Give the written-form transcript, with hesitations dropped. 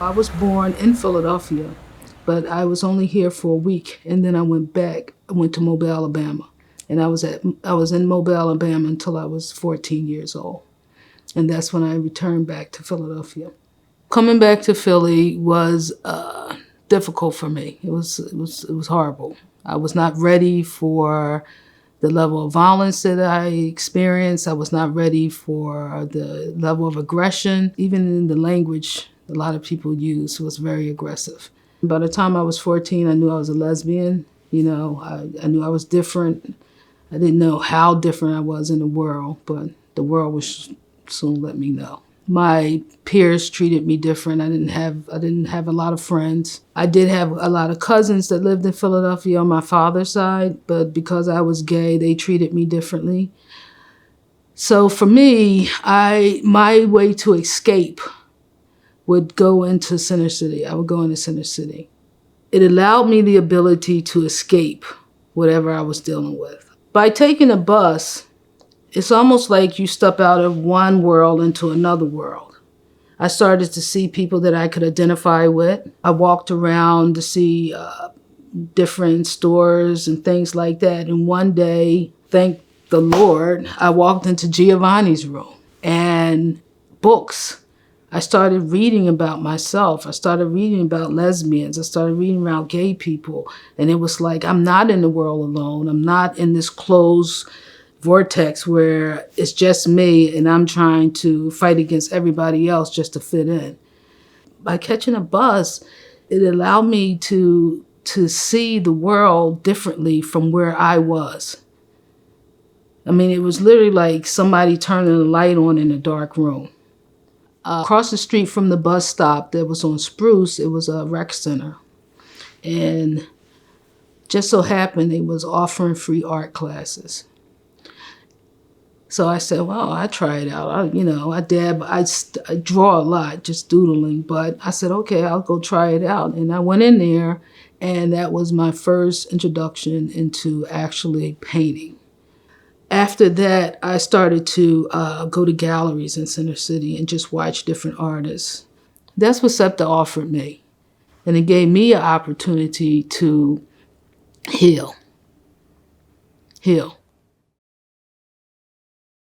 I was born in Philadelphia, but I was only here for a week, and then I went back. I went to Mobile, Alabama, and I was in Mobile, Alabama until I was 14 years old, and that's when I returned back to Philadelphia. Coming back to Philly was difficult for me. It was horrible. I was not ready for the level of violence that I experienced. I was not ready for the level of aggression. Even in the language a lot of people used was very aggressive. By the time I was 14, I knew I was a lesbian. You know, I knew I was different. I didn't know how different I was in the world, but the world would soon let me know. My peers treated me different. I didn't have a lot of friends. I did have a lot of cousins that lived in Philadelphia on my father's side, but because I was gay, they treated me differently. So for me, my way to escape would go into Center City. I would go into Center City. It allowed me the ability to escape whatever I was dealing with. By taking a bus, it's almost like you step out of one world into another world. I started to see people that I could identify with. I walked around to see different stores and things like that. And one day, thank the Lord, I walked into Giovanni's room and books. I started reading about myself. I started reading about lesbians. I started reading about gay people. And it was like, I'm not in the world alone. I'm not in this closed vortex where it's just me and I'm trying to fight against everybody else just to fit in. By catching a bus, it allowed me to see the world differently from where I was. I mean, it was literally like somebody turning a light on in a dark room. Across the street from the bus stop that was on Spruce, it was a rec center. And just so happened they was offering free art classes. So I said, well, I try it out. I draw a lot, just doodling. But I said, okay, I'll go try it out. And I went in there, and that was my first introduction into actually painting. After that, I started to go to galleries in Center City and just watch different artists. That's what SEPTA offered me. And it gave me an opportunity to heal.